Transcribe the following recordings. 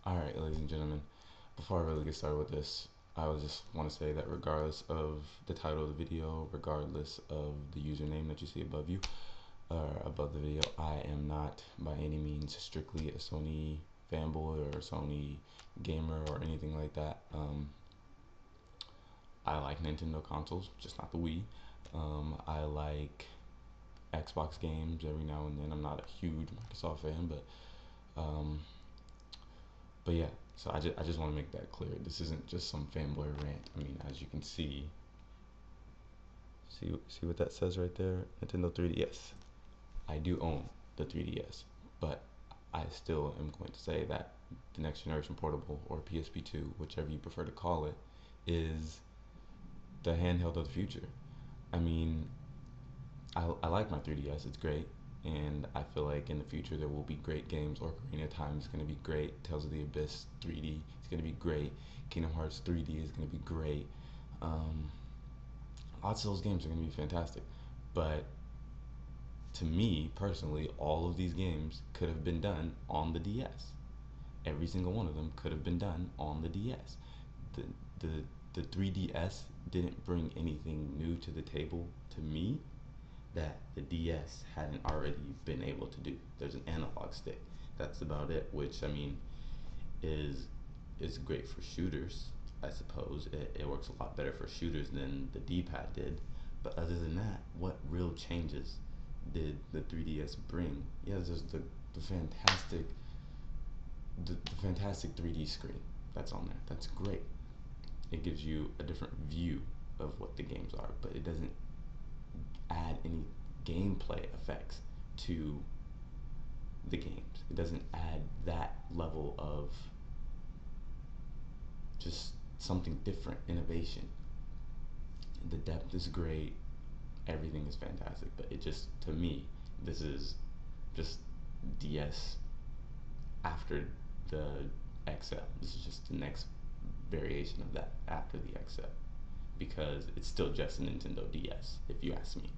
Alright, ladies and gentlemen, before I really get started with this, I would just want to say that regardless of the title of the video, regardless of the username that you see above you, or above the video, I am not by any means strictly a Sony fanboy or a Sony gamer or anything like that. I like Nintendo consoles, just not the Wii. I like Xbox games every now and then. I'm not a huge Microsoft fan, um, but yeah, so I just want to make that clear. This isn't just some fanboy rant. I mean, as you can see what that says right there? Nintendo 3DS. I do own the 3DS, but I still am going to say that the next generation portable, or PSP2, whichever you prefer to call it, is the handheld of the future. I mean, I like my 3DS. It's great, and I feel like in the future there will be great games. Ocarina of Time is going to be great. Tales of the Abyss 3D is going to be great. Kingdom Hearts 3D is going to be great. Um, Lots of those games are going to be fantastic. But to me personally, all of these games could have been done on the DS. Every single one of them could have been done on the DS. The the the 3DS didn't bring anything new to the table to me that the DS hadn't already been able to do. There's an analog stick. That's about it, which I mean is is great for shooters. I suppose it works a lot better for shooters than the D-pad did. But other than that, what real changes did the 3DS bring? Yeah, there's the fantastic 3D screen that's on there. That's great. It gives you a different view of what the games are, but it doesn't add any gameplay effects to the games. It doesn't add that level of just something different, innovation. The depth is great, everything is fantastic, but it just, to me, this is just DS after the XL. This is just the next variation of that after the XL because it's still just a Nintendo DS, if you ask me.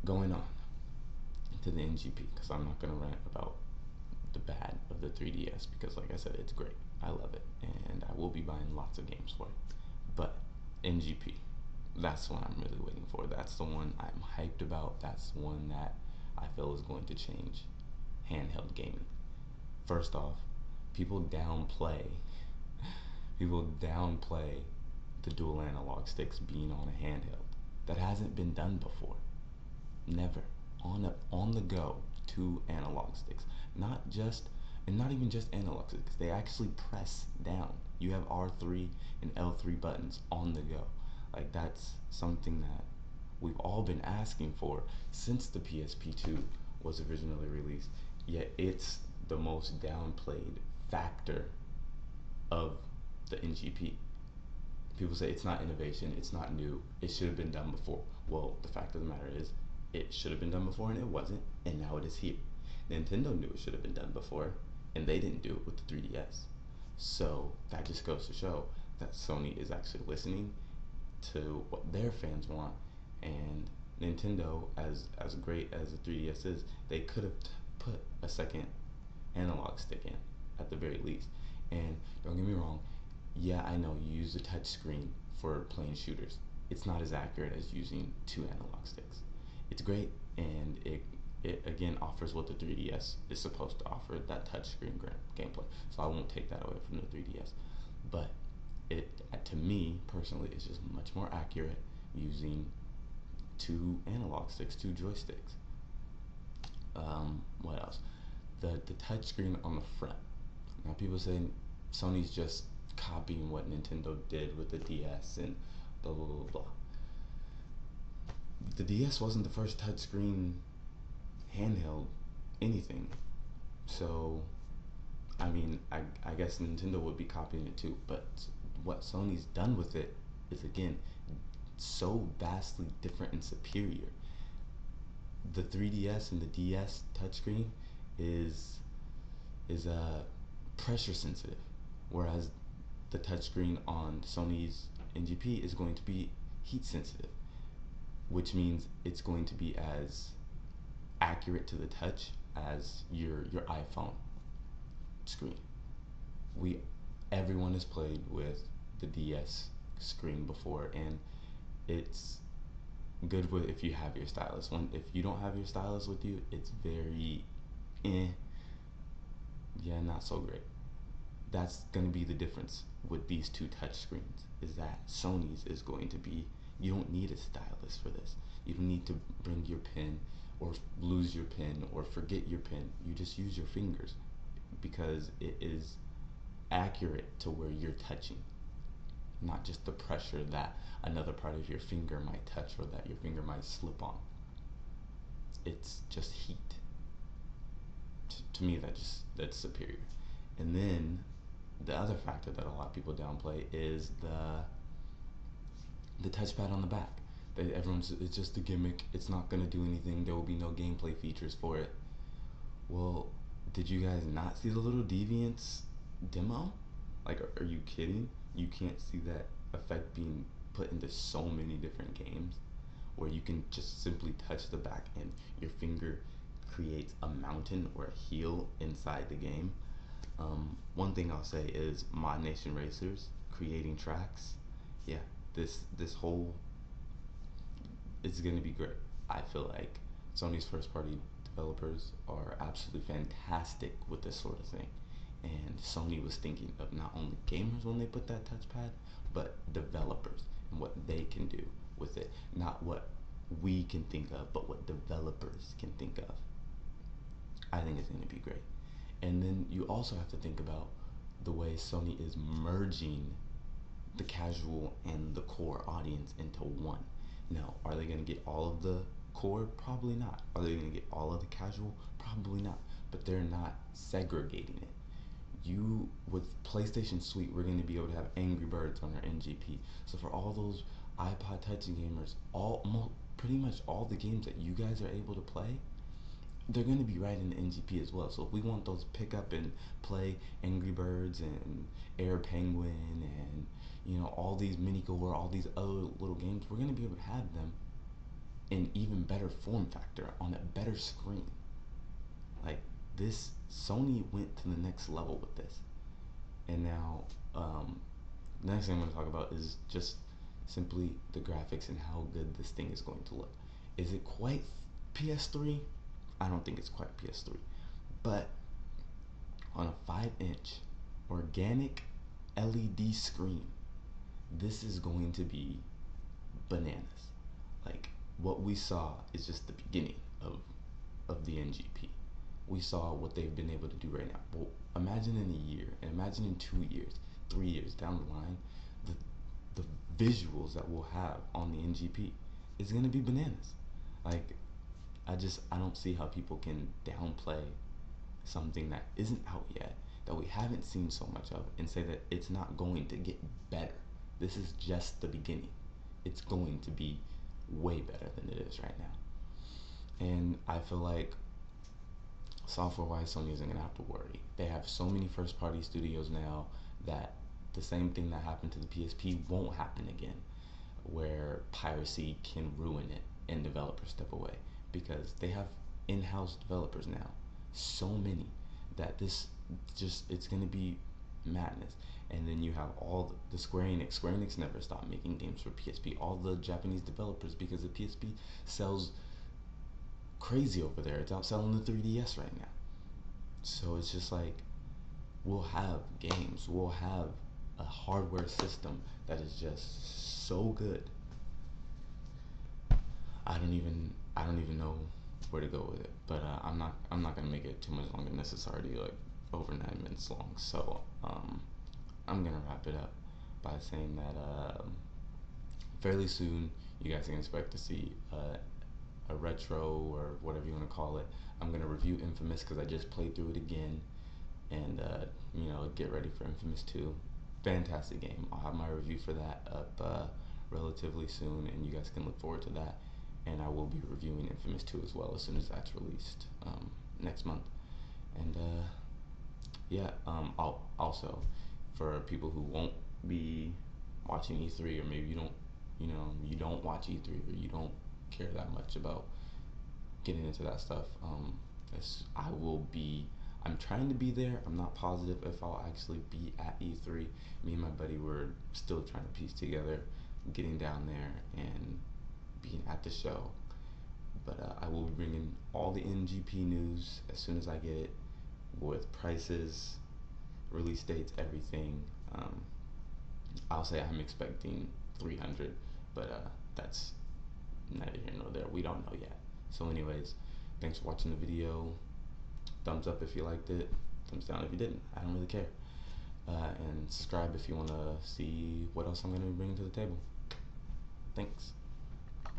Going on to the NGP, because I'm not going to rant about the bad of the 3DS because, like I said, it's great. I love it, and I will be buying lots of games for it. But NGP, that's the one I'm really waiting for. That's the one I'm hyped about. That's the one that I feel is going to change handheld gaming. First off, people downplay people downplay the dual analog sticks being on a handheld. That hasn't been done before. Never. On the go, two analog sticks. Not just and not even just analog sticks. They actually press down. You have R3 and L3 buttons on the go. Like that's something that we've all been asking for since the PSP2 was originally released. Yet it's the most downplayed factor of the NGP. People say it's not innovation, it's not new, it should have been done before. Well, the fact of the matter is, it should have been done before and it wasn't, and now it is here. Nintendo knew it should have been done before, and they didn't do it with the 3DS. So that just goes to show that Sony is actually listening to what their fans want, and Nintendo, as great as the 3DS is, they could have put a second analog stick in at the very least. And don't get me wrong, yeah, I know you use the touch screen for playing shooters. It's not as accurate as using two analog sticks. It's great, and it again offers what the 3DS is supposed to offer, that touchscreen gameplay. So I won't take that away from the 3DS. But it, to me personally, is just much more accurate using two analog sticks, two joysticks. What else? The touchscreen on the front. Now people say Sony's just copying what Nintendo did with the DS and blah blah blah blah. The DS wasn't the first touchscreen handheld anything. So I mean, I guess Nintendo would be copying it too. But what Sony's done with it is again so vastly different and superior. The 3DS and the DS touchscreen is is pressure sensitive, whereas the touchscreen on Sony's NGP is going to be heat sensitive, which means it's going to be as accurate to the touch as your iPhone screen. we everyone has played with the DS screen before, and it's good with if you have your stylus. When if you don't have your stylus with you, it's very eh, yeah, not so great. That's going to be the difference with these two touch screens, is that Sony's is going to be, you don't need a stylus for this. You don't need to bring your pen or lose your pen or forget your pen. You just use your fingers because it is accurate to where you're touching, not just the pressure that another part of your finger might touch or that your finger might slip on. It's just heat. To me, that's superior. And then the other factor that a lot of people downplay is the touchpad on the back. Everyone's, it's just a gimmick. It's not gonna do anything. There will be no gameplay features for it. Well, did you guys not see the little Deviants demo? Like, are you kidding? You can't see that effect being put into so many different games where you can just simply touch the back and your finger creates a mountain or a hill inside the game. One thing I'll say is Mod Nation Racers creating tracks. Yeah, this whole, it's gonna be great. I feel like Sony's first party developers are absolutely fantastic with this sort of thing. And Sony was thinking of not only gamers when they put that touchpad, but developers and what they can do with it. Not what we can think of, but what developers can think of. I think it's going to be great. And then you also have to think about the way Sony is merging the casual and the core audience into one. Now, are they going to get all of the core? Probably not. Are they going to get all of the casual? Probably not. But they're not segregating it. You, with PlayStation Suite, we're going to be able to have Angry Birds on our NGP. So for all those iPod touching gamers, pretty much all the games that you guys are able to play, they're going to be right in the NGP as well. So if we want those pick up and play Angry Birds and Air Penguin and all these Mini Gore, all these other little games, we're going to be able to have them in even better form factor on a better screen. Like, this, Sony went to the next level with this. And now the next thing I'm going to talk about is just simply the graphics and how good this thing is going to look. Is it quite PS3? I don't think it's quite PS3, but on a 5-inch organic LED screen, this is going to be bananas. Like, what we saw is just the beginning of the NGP. We saw what they've been able to do right now. Well, imagine in a year, and imagine in 2 years, 3 years down the line, the visuals that we'll have on the NGP is gonna be bananas. Like, I don't see how people can downplay something that isn't out yet, that we haven't seen so much of, and say that it's not going to get better. This is just the beginning. It's going to be way better than it is right now. And I feel like software-wise, Sony isn't gonna have to worry. They have so many first-party studios now that the same thing that happened to the PSP won't happen again, where piracy can ruin it and developers step away, because they have in-house developers now, so many, that it's gonna be madness. And then you have all the Square Enix. Square Enix never stopped making games for PSP. All the Japanese developers, because the PSP sells crazy over there. It's outselling the 3DS right now. So it's just like, we'll have games. We'll have a hardware system that is just so good. I don't even know where to go with it. But I'm not gonna make it too much longer than necessary, like over 9 minutes long. So I'm gonna wrap it up by saying that fairly soon you guys can expect to see a retro or whatever you want to call it. I'm gonna review Infamous because I just played through it again, and get ready for Infamous 2. Fantastic game. I'll have my review for that up relatively soon, and you guys can look forward to that. And I will be reviewing Infamous 2 as well as soon as that's released next month. And I'll also, for people who won't be watching E3, or maybe you don't watch E3, or you don't care that much about getting into that stuff, I will be I'm trying to be there. I'm not positive if I'll actually be at E3. Me and my buddy were still trying to piece together getting down there and being at the show. But I will be bringing all the NGP news as soon as I get it, with prices, release dates, everything. Um, I'll say I'm expecting 300, but that's neither here nor there. We don't know yet. So, anyways, thanks for watching the video. Thumbs up if you liked it. Thumbs down if you didn't. I don't really care. And subscribe if you want to see what else I'm going to bring to the table. Thanks.